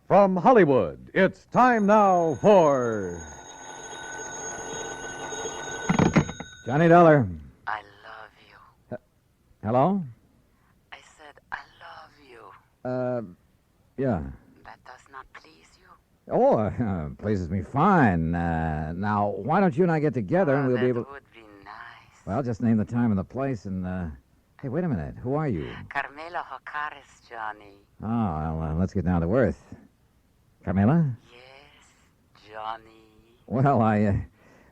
From Hollywood, it's time now for... Johnny Dollar. I love you. Hello? I said I love you. Yeah. That does not please you? Oh, pleases me fine. Now, why don't you and I get together and we'll be able... That would be nice. Well, just name the time and the place and, Hey, wait a minute. Who are you? Carmela Hocaris, Johnny. Oh, well, let's get down to earth. Carmela? Yes, Johnny. Well,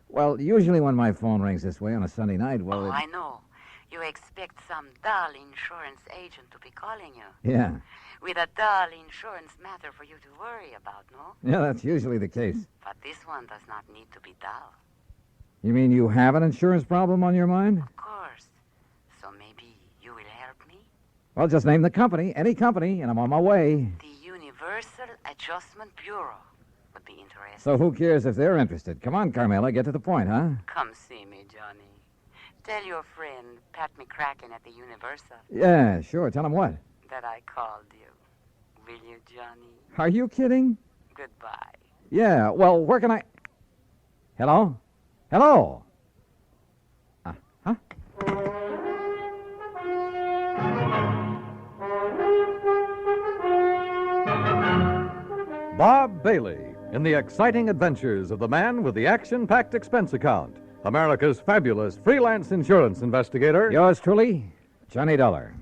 Well, usually when my phone rings this way on a Sunday night, well... I know. You expect some dull insurance agent to be calling you. Yeah. With a dull insurance matter for you to worry about, no? Yeah, that's usually the case. But this one does not need to be dull. You mean you have an insurance problem on your mind? Of course. So maybe you will help me? Well, just name the company, any company, and I'm on my way. The Universal Adjustment Bureau would be interesting. So who cares if they're interested? Come on, Carmela, get to the point, huh? Come see me, Johnny. Tell your friend, Pat McCracken at the Universal, Yeah, sure. Tell him what? that I called you. Will you, Johnny? Are you kidding? Goodbye. Yeah, well, where can I... Hello? Hello? Huh? Bob Bailey in the exciting adventures of the man with the action-packed expense account, America's fabulous freelance insurance investigator. Yours truly, Johnny Dollar.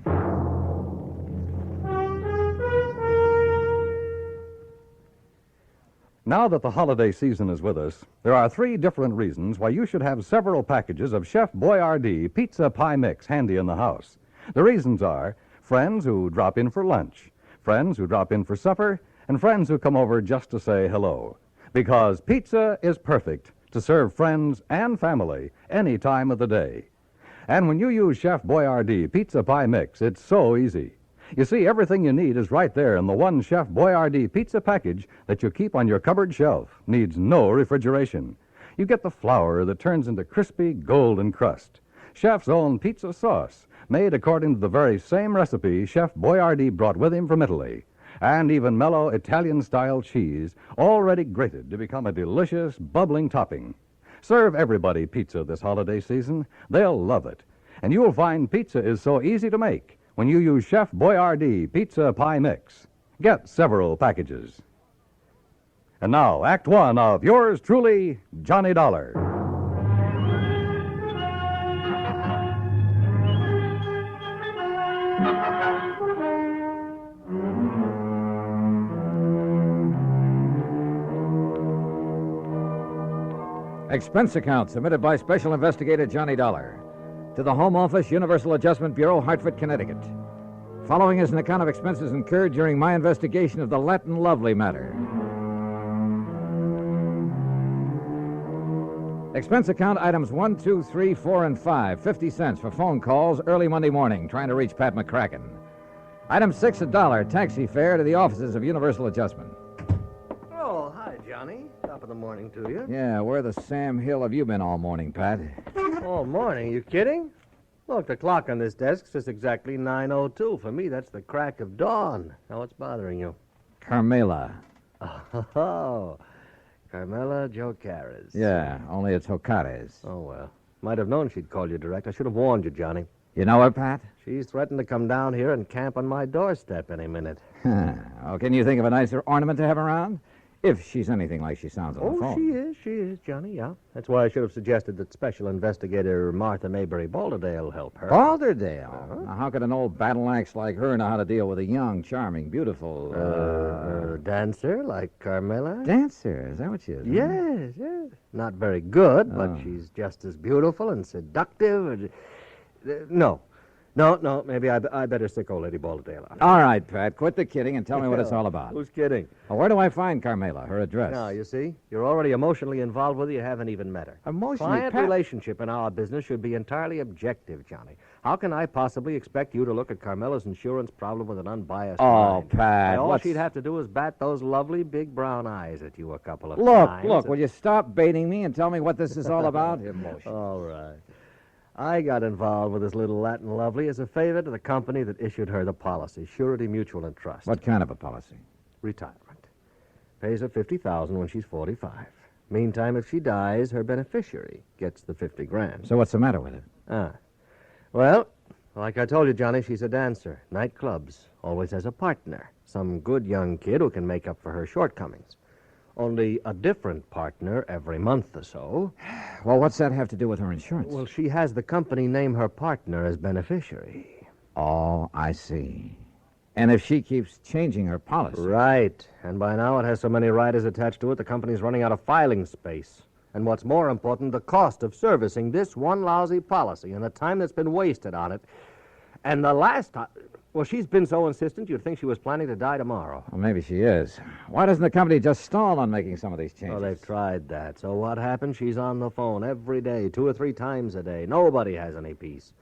Now that the holiday season is with us, there are 3 different reasons why you should have several packages of Chef Boyardee pizza pie mix handy in the house. The reasons are friends who drop in for lunch, friends who drop in for supper, and friends who come over just to say hello. Because pizza is perfect to serve friends and family any time of the day. And when you use Chef Boyardee pizza pie mix, it's so easy. You see, everything you need is right there in the one Chef Boyardee pizza package that you keep on your cupboard shelf. Needs no refrigeration. You get the flour that turns into crispy golden crust. Chef's own pizza sauce, made according to the very same recipe Chef Boyardee brought with him from Italy. And even mellow Italian-style cheese, already grated to become a delicious, bubbling topping. Serve everybody pizza this holiday season. They'll love it. And you'll find pizza is so easy to make when you use Chef Boyardee Pizza Pie Mix. Get several packages. And now, Act 1 of yours truly, Johnny Dollar. Expense account submitted by Special Investigator Johnny Dollar to the Home Office, Universal Adjustment Bureau, Hartford, Connecticut. Following is an account of expenses incurred during my investigation of the Latin Lovely matter. Expense account items 1, 2, 3, 4, and 5, 50 cents for phone calls early Monday morning, trying to reach Pat McCracken. Item 6, $1, taxi fare to the offices of Universal Adjustment. Oh, hi, Johnny. Top of the morning to you. Yeah, where the Sam Hill have you been all morning, Pat? All morning? You kidding? Look, the clock on this desk says exactly 9:02. For me, that's the crack of dawn. Now, what's bothering you? Carmela. Oh, Carmela Jocaris. Yeah, only it's Hocares. Oh, well. Might have known she'd call you direct. I should have warned you, Johnny. You know her, Pat? She's threatened to come down here and camp on my doorstep any minute. Oh, can you think of a nicer ornament to have around? If she's anything like she sounds on the phone. She is, Johnny, yeah. That's why I should have suggested that Special Investigator Martha Mayberry Balderdale help her. Balderdale? Uh-huh. Now, how could an old battle axe like her know how to deal with a young, charming, beautiful... dancer like Carmela? Dancer? Is that what she is? Yes, yes. Not very good, but Oh. she's just as beautiful and seductive. No, maybe I better sick old Lady Balderdale out. All right, Pat, quit the kidding and tell me what it's all about. Who's kidding? Well, where do I find Carmela, her address? Now, you see, you're already emotionally involved with her. You haven't even met her. Emotionally, Client Pat? relationship in our business should be entirely objective, Johnny. How can I possibly expect you to look at Carmela's insurance problem with an unbiased mind? Pat, All what's... she'd have to do is bat those lovely big brown eyes at you a couple of times. Look, will you stop baiting me and tell me what this is all about? Emotion. All right. I got involved with this little Latin lovely as a favor to the company that issued her the policy, Surety Mutual and Trust. What kind of a policy? Retirement. pays her $50,000 when she's 45. Meantime, if she dies, her beneficiary gets the $50,000. So what's the matter with it? Well, like I told you, Johnny, she's a dancer. Nightclubs. Always has a partner. Some good young kid who can make up for her shortcomings. Only a different partner every month or so. Well, what's that have to do with her insurance? Well, she has the company name her partner as beneficiary. Oh, I see. And if she keeps changing her policy... Right. And by now it has so many riders attached to it, the company's running out of filing space. And what's more important, the cost of servicing this one lousy policy and the time that's been wasted on it. And the last time... Well, she's been so insistent you'd think she was planning to die tomorrow. Well, maybe she is. Why doesn't the company just stall on making some of these changes? Well, they've tried that. So what happens? She's on the phone every day, 2 or 3 times a day. Nobody has any peace.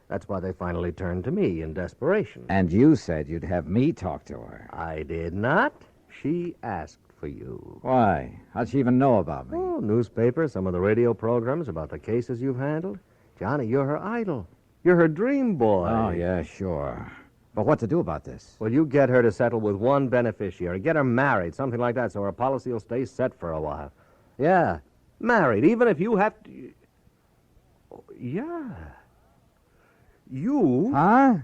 That's why they finally turned to me in desperation. And you said you'd have me talk to her. I did not. She asked for you. Why? How'd she even know about me? Oh, newspapers, some of the radio programs about the cases you've handled. Johnny, you're her idol. You're her dream boy. Oh, yeah, sure. But what to do about this? Well, you get her to settle with one beneficiary. Get her married, something like that, so her policy will stay set for a while. Yeah, married, even if you have to... Oh, yeah. You? Huh?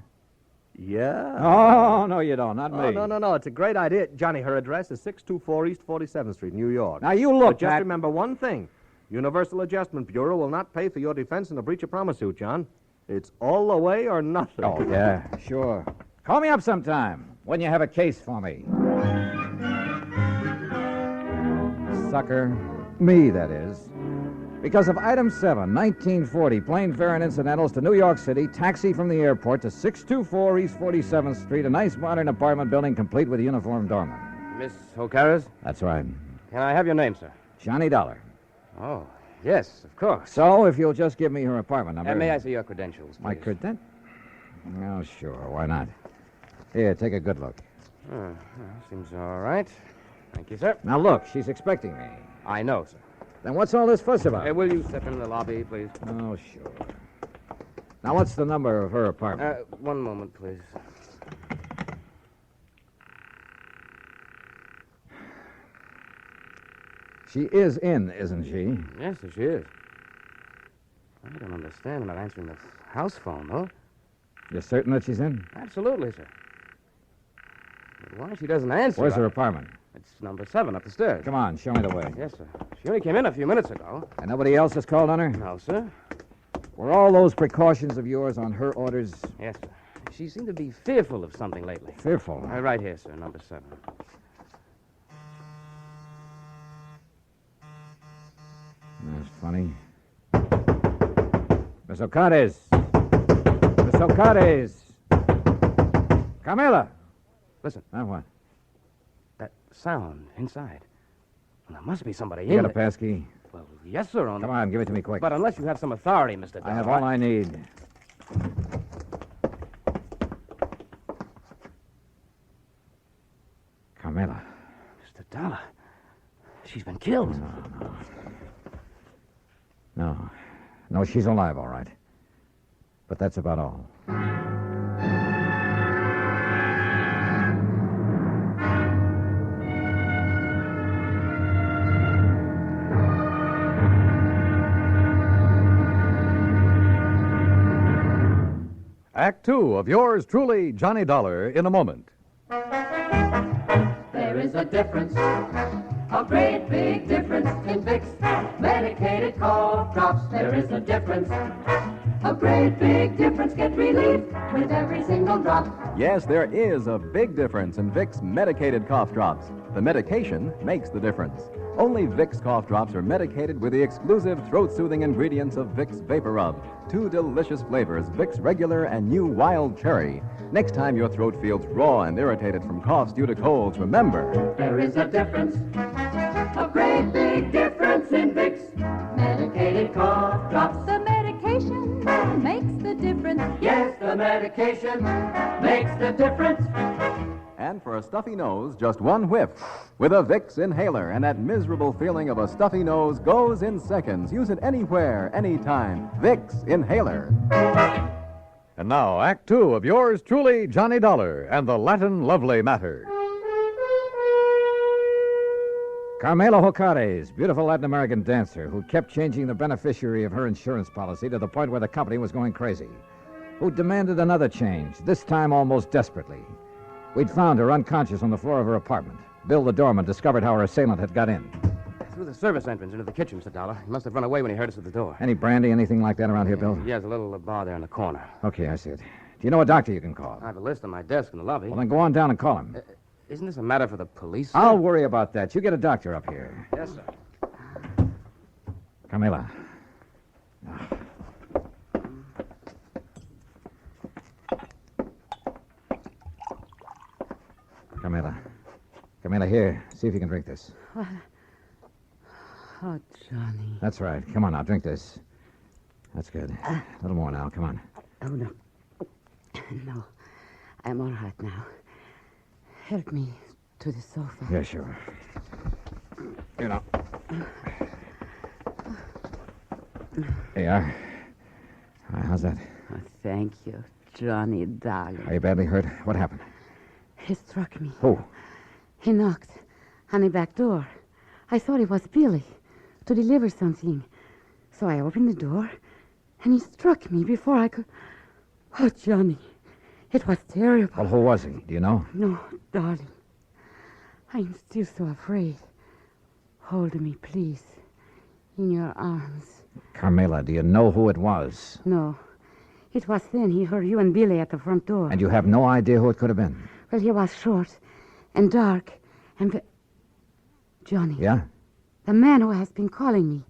Yeah. Oh, no, you don't. Not me. Oh, no. It's a great idea. Johnny, her address is 624 East 47th Street, New York. Now, you look, But just Pat. remember one thing. Universal Adjustment Bureau will not pay for your defense in a breach of promise suit, John. It's all the way or nothing. Oh, yeah, sure. Call me up sometime when you have a case for me. Sucker. Me, that is. Because of item 7, 1940, plane fare and incidentals to New York City, taxi from the airport to 624 East 47th Street, a nice modern apartment building complete with a uniformed doorman. Miss O'Carra's? That's right. Can I have your name, sir? Johnny Dollar. Oh, yes, of course. So, if you'll just give me her apartment number... May I see your credentials, please? My credentials? Oh, sure. Why not? Here, take a good look. Well, seems all right. Thank you, sir. Now, look, she's expecting me. I know, sir. Then what's all this fuss about? Will you step into the lobby, please? Oh, sure. Now, what's the number of her apartment? One moment, please. She is in, isn't she? Yes, sir, she is. I don't understand about answering the house phone, though. You're certain that she's in? Absolutely, sir. But why she doesn't answer... Where's her apartment? It's number 7 up the stairs. Come on, show me the way. Yes, sir. She only came in a few minutes ago. And nobody else has called on her? No, sir. Were all those precautions of yours on her orders? Yes, sir. She seemed to be fearful of something lately. Fearful? Right here, sir, number 7. That's funny. Miss Ocades! Miss Ocades! Camila! Listen. Now what? That sound inside. Well, there must be somebody You in got a there. passkey? Well, yes, sir. Come on, give it to me quick. But unless you have some authority, Mr. Dollar. I have all I need. Camila. Mr. Dollar. She's been killed. No, she's alive, all right. But that's about all. Act 2 of yours truly, Johnny Dollar, in a moment. There is a difference, a great big difference in Vicks medicated cough drops. There is a difference, a great big difference. Get relief with every single drop. Yes, there is a big difference in Vicks medicated cough drops. The medication makes the difference. Only Vicks cough drops are medicated with the exclusive throat-soothing ingredients of Vicks Vapor Rub. 2 delicious flavors, Vicks Regular and new Wild Cherry. Next time your throat feels raw and irritated from coughs due to colds, remember... There is a difference, a great big difference in Vicks medicated cough drops. The medication makes the difference. Yes, the medication makes the difference. And for a stuffy nose, just one whiff. With a Vicks inhaler, and that miserable feeling of a stuffy nose goes in seconds. Use it anywhere, anytime. Vicks Inhaler. And now, Act 2 of yours truly, Johnny Dollar, and the Latin Lovely Matter. Carmela Jocares, beautiful Latin American dancer who kept changing the beneficiary of her insurance policy to the point where the company was going crazy, who demanded another change, this time almost desperately. We'd found her unconscious on the floor of her apartment. Bill, the doorman, discovered how her assailant had got in. Through the service entrance into the kitchen, Mr. Dollar. He must have run away when he heard us at the door. Any brandy, anything like that around here, Bill? Yeah, there's a little bar there in the corner. Okay, I see it. Do you know a doctor you can call? I have a list on my desk in the lobby. Well, then go on down and call him. Isn't this a matter for the police, sir? I'll worry about that. You get a doctor up here. Yes, sir. Carmela. Carmela, here. See if you can drink this. Oh, Johnny. That's right. Come on now, drink this. That's good. A little more now. Come on. Oh, no. No. I'm all right now. Help me to the sofa. Yeah, sure. Here now. There you are. All right, how's that? Oh, thank you, Johnny, darling. Are you badly hurt? What happened? He struck me. Who? He knocked on the back door. I thought it was Billy to deliver something. So I opened the door, and he struck me before I could... Oh, Johnny, it was terrible. Well, who was he? Do you know? No, darling. I'm still so afraid. Hold me, please, in your arms. Carmela, do you know who it was? No. It was then he heard you and Billy at the front door. And you have no idea who it could have been? Well, he was short and dark and... Johnny. Yeah? The man who has been calling me.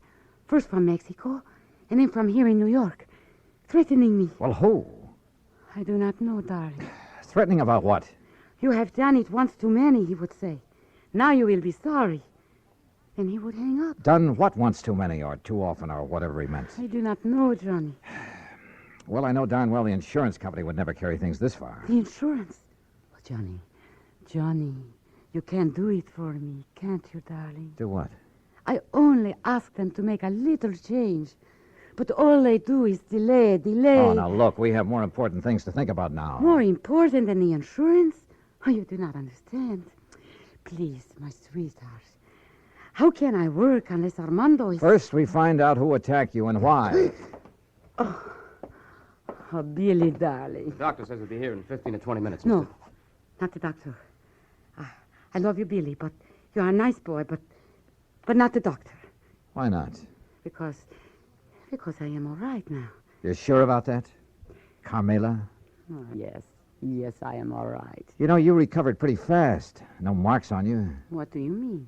First from Mexico, and then from here in New York. Threatening me. Well, who? I do not know, darling. Threatening about what? You have done it once too many, he would say. Now you will be sorry. Then he would hang up. Done what once too many or too often or whatever he meant? I do not know, Johnny. Well, I know darn well the insurance company would never carry things this far. The insurance? Oh, Johnny, you can't do it for me, can't you, darling? Do what? I only ask them to make a little change. But all they do is delay. Oh, now look, we have more important things to think about now. More important than the insurance? Oh, you do not understand. Please, my sweetheart. How can I work unless Armando is... First, we find out who attacked you and why. Oh, Billy, darling. The doctor says he'll be here in 15 to 20 minutes. No, not the doctor. I love you, Billy, but you're a nice boy, but not the doctor. Why not? Because I am all right now. You're sure about that? Carmela? Oh, yes, I am all right. You know, you recovered pretty fast. No marks on you. What do you mean?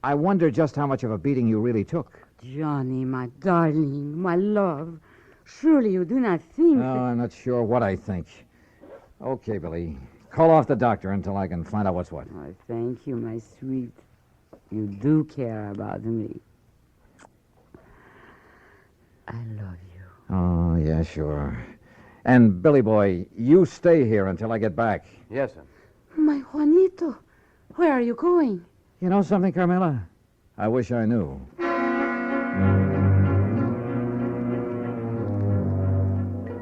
I wonder just how much of a beating you really took. Johnny, my darling, my love. Surely you do not think No, I'm not sure what I think. Okay, Billy. Call off the doctor until I can find out what's what. Oh, thank you, my sweet. You do care about me. I love you. Oh, yeah, sure. And, Billy boy, you stay here until I get back. Yes, sir. My Juanito, where are you going? You know something, Carmela? I wish I knew.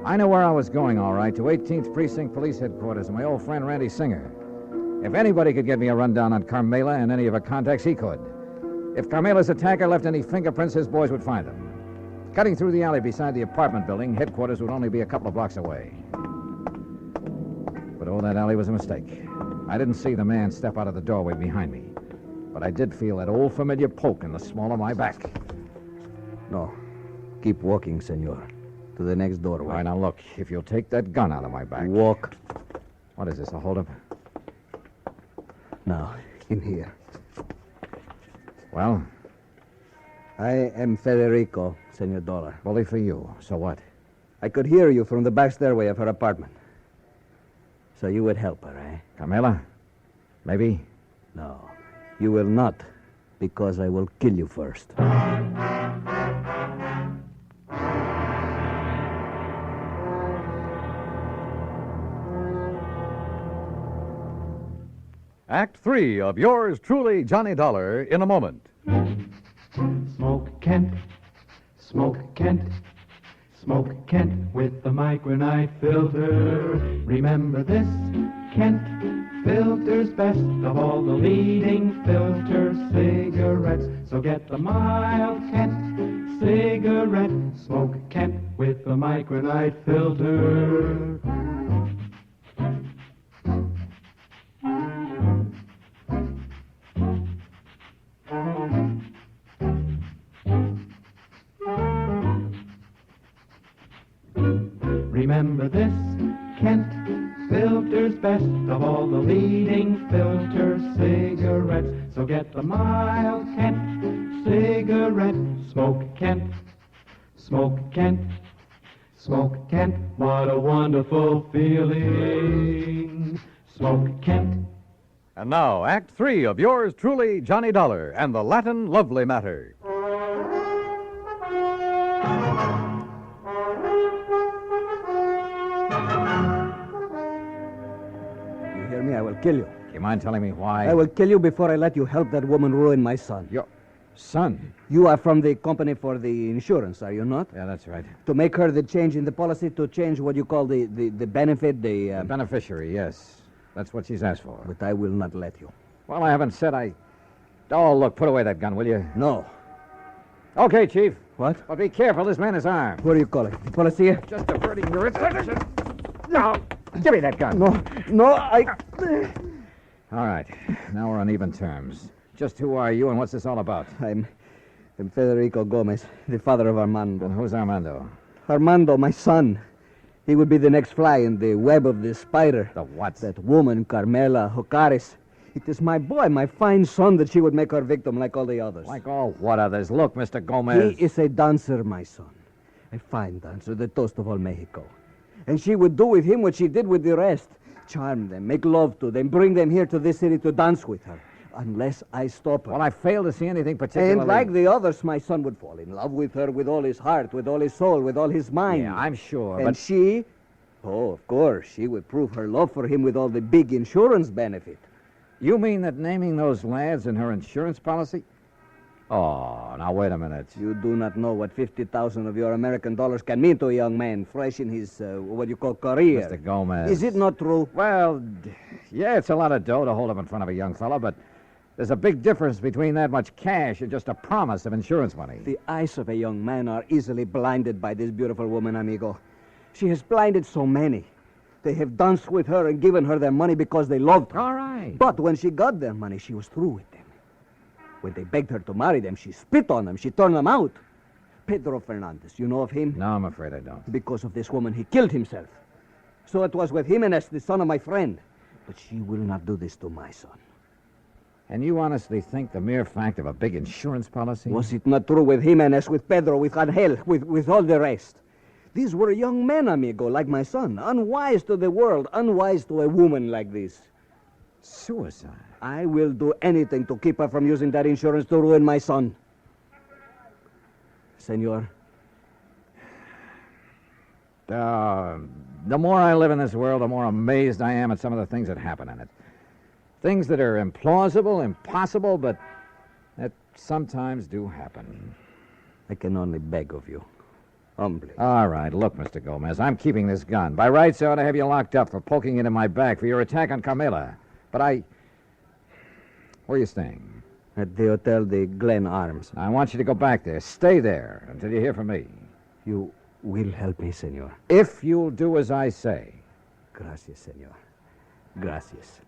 I know where I was going, all right, to 18th Precinct Police Headquarters and my old friend Randy Singer. If anybody could get me a rundown on Carmela and any of her contacts, he could. If Carmela's attacker left any fingerprints, his boys would find them. Cutting through the alley beside the apartment building, headquarters would only be a couple of blocks away. But that alley was a mistake. I didn't see the man step out of the doorway behind me. But I did feel that old familiar poke in the small of my back. No. Keep walking, senor. To the next doorway. All right, now look, if you'll take that gun out of my back. Walk. What is this, a holdup? Now, in here. Well? I am Federico, Senor Dollar. Bully for you. So what? I could hear you from the back stairway of her apartment. So you would help her, eh? Carmela? Maybe? No. You will not, because I will kill you first. Act 3 of yours truly, Johnny Dollar, in a moment. Smoke Kent, Smoke Kent with the micronite filter. Remember this, Kent filters best of all the leading filter cigarettes. cigarettes. So get the mild Kent cigarette. Smoke Kent with the micronite filter. Remember this, Kent filters best of all the leading filter cigarettes. So get the mild Kent cigarette. Smoke Kent, smoke Kent, smoke Kent. What a wonderful feeling. Smoke Kent. And now, Act 3 of yours truly, Johnny Dollar, and the Latin Lovely Matter. You hear me? I will kill you. Do you mind telling me why? I will kill you before I let you help that woman ruin my son. Your son? You are from the company for the insurance, are you not? Yeah, that's right. To make her the change in the policy, to change what you call the benefit, The beneficiary, yes. That's what she's asked for. But I will not let you. Well, I haven't said I... Oh, look, put away that gun, will you? No. Okay, Chief. What? But be careful, this man is armed. What do you call it? The policy? Just diverting your attention. No, give me that gun. No, I... All right, now we're on even terms. Just who are you and what's this all about? I'm Federico Gomez, the father of Armando. And who's Armando? Armando, my son. He would be the next fly in the web of the spider. The what? That woman, Carmela Jocares. It is my boy, my fine son, that she would make her victim like all the others. Like all what others? Look, Mr. Gomez. He is a dancer, my son. A fine dancer, the toast of all Mexico. And she would do with him what she did with the rest. Charm them, make love to them, bring them here to this city to dance with her. Unless I stop her. Well, I fail to see anything particularly... And like the others, my son would fall in love with her with all his heart, with all his soul, with all his mind. Yeah, I'm sure, And but... she... Oh, of course, she would prove her love for him with all the big insurance benefit. You mean that naming those lads in her insurance policy? Oh, now wait a minute. You do not know what 50,000 of your American dollars can mean to a young man fresh in his, what you call, career. Mr. Gomez. Is it not true? Well, yeah, it's a lot of dough to hold up in front of a young fella, but there's a big difference between that much cash and just a promise of insurance money. The eyes of a young man are easily blinded by this beautiful woman, amigo. She has blinded so many. They have danced with her and given her their money because they loved her. All right. But when she got their money, she was through with them. When they begged her to marry them, she spit on them. She turned them out. Pedro Fernandez, you know of him? No, I'm afraid I don't. Because of this woman, he killed himself. So it was with Jimenez, the son of my friend. But she will not do this to my son. And you honestly think the mere fact of a big insurance policy? Was it not true with Jimenez, with Pedro, with Angel, with all the rest? These were young men, amigo, like my son. Unwise to the world, unwise to a woman like this. Suicide? I will do anything to keep her from using that insurance to ruin my son. Senor. The more I live in this world, the more amazed I am at some of the things that happen in it. Things that are implausible, impossible, but that sometimes do happen. I can only beg of you. Humbly. All right, look, Mr. Gomez, I'm keeping this gun. By rights, I ought to have you locked up for poking it in my back for your attack on Carmela. But Where are you staying? At the Hotel de Glen Arms. I want you to go back there. Stay there until you hear from me. You will help me, senor. If you'll do as I say. Gracias, senor. Gracias.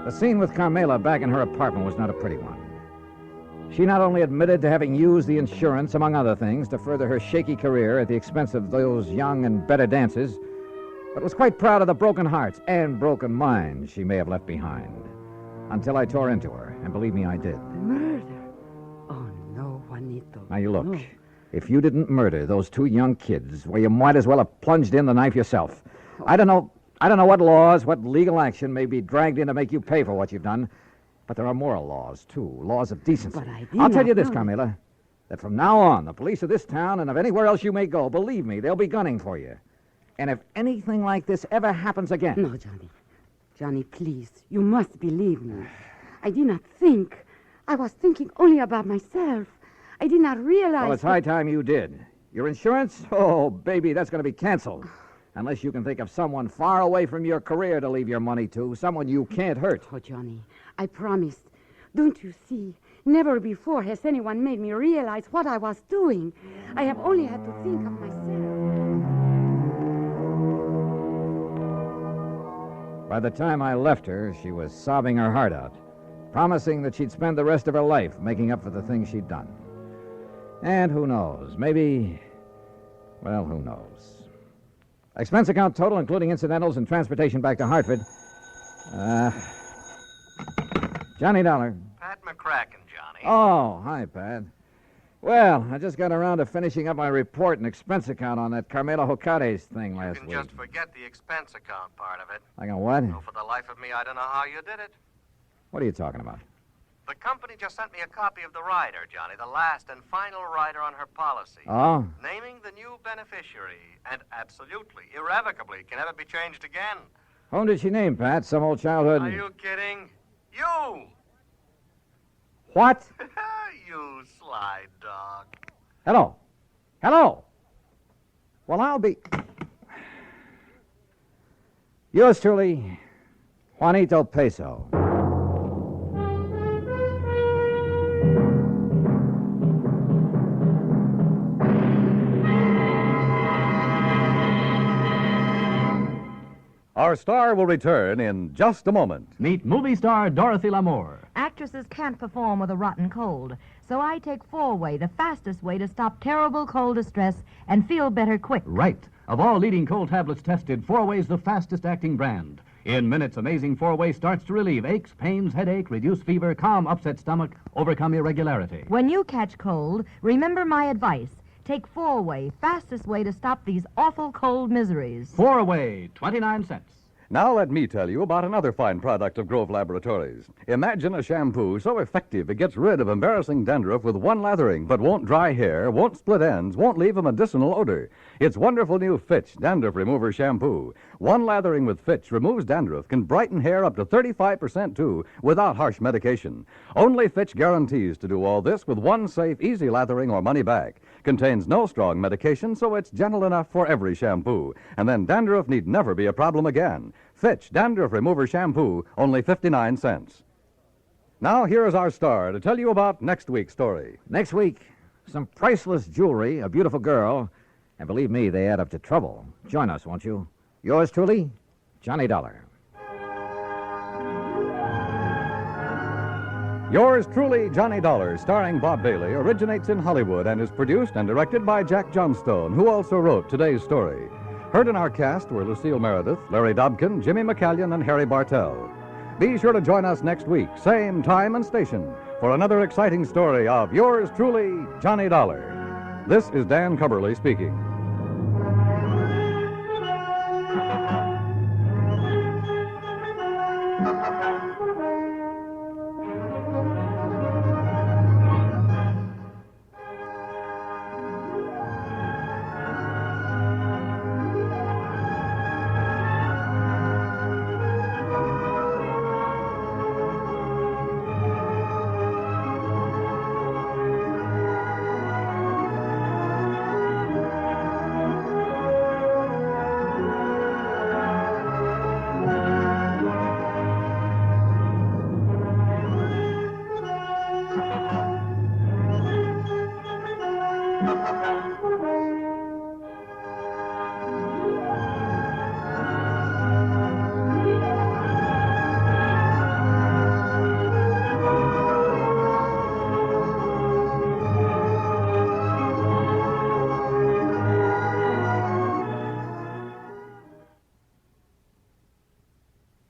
The scene with Carmela back in her apartment was not a pretty one. She not only admitted to having used the insurance, among other things, to further her shaky career at the expense of those young and better dancers, but was quite proud of the broken hearts and broken minds she may have left behind. Until I tore into her, and believe me, I did. Murder? Oh, no, Juanito. Now, you look. No. If you didn't murder those two young kids, well, you might as well have plunged in the knife yourself. I don't know what laws, what legal action may be dragged in to make you pay for what you've done, but there are moral laws, too, laws of decency. But I did I'll tell not you this, know. Carmela, that from now on, the police of this town and of anywhere else you may go, believe me, they'll be gunning for you. And if anything like this ever happens again... No, Johnny. Johnny, please. You must believe me. I did not think. I was thinking only about myself. I did not realize... Well, it's high time you did. Your insurance? Oh, baby, that's going to be canceled. Unless you can think of someone far away from your career to leave your money to, someone you can't hurt. Oh, Johnny, I promised. Don't you see? Never before has anyone made me realize what I was doing. I have only had to think of myself. By the time I left her, she was sobbing her heart out, promising that she'd spend the rest of her life making up for the things she'd done. And who knows, maybe... Well, who knows? Expense account total, including incidentals and transportation back to Hartford. Johnny Dollar. Pat McCracken, Johnny. Oh, hi, Pat. Well, I just got around to finishing up my report and expense account on that Carmela Jocates thing last You week. can just forget the expense account part of it. Like a what? Oh, for the life of me, I don't know how you did it. What are you talking about? The company just sent me a copy of the rider, Johnny, the last and final rider on her policy. Oh? Naming the new beneficiary, and absolutely, irrevocably, can never be changed again. Whom did she name, Pat? Some old childhood... Are you kidding? You! What? You sly dog. Hello. Hello. Well, I'll be... Yours truly, Juanito Peso. Our star will return in just a moment. Meet movie star Dorothy Lamour. Actresses can't perform with a rotten cold, so I take 4-Way, the fastest way to stop terrible cold distress and feel better quick. Right. Of all leading cold tablets tested, 4-Way's the fastest acting brand. In minutes, Amazing 4-Way starts to relieve aches, pains, headache, reduce fever, calm upset stomach, overcome irregularity. When you catch cold, remember my advice. Take 4-Way, fastest way to stop these awful cold miseries. 4-Way, 29 cents. Now let me tell you about another fine product of Grove Laboratories. Imagine a shampoo so effective it gets rid of embarrassing dandruff with one lathering, but won't dry hair, won't split ends, won't leave a medicinal odor. It's wonderful new Fitch Dandruff Remover Shampoo. One lathering with Fitch removes dandruff, can brighten hair up to 35% too, without harsh medication. Only Fitch guarantees to do all this with one safe, easy lathering or money back. Contains no strong medication, so it's gentle enough for every shampoo. And then dandruff need never be a problem again. Fitch Dandruff Remover Shampoo, only 59 cents. Now, here is our star to tell you about next week's story. Next week, some priceless jewelry, a beautiful girl, and believe me, they add up to trouble. Join us, won't you? Yours truly, Johnny Dollar. Yours truly, Johnny Dollar, starring Bob Bailey, originates in Hollywood and is produced and directed by Jack Johnstone, who also wrote today's story. Heard in our cast were Lucille Meredith, Larry Dobkin, Jimmy McCallion, and Harry Bartell. Be sure to join us next week, same time and station, for another exciting story of yours truly, Johnny Dollar. This is Dan Cubberly speaking.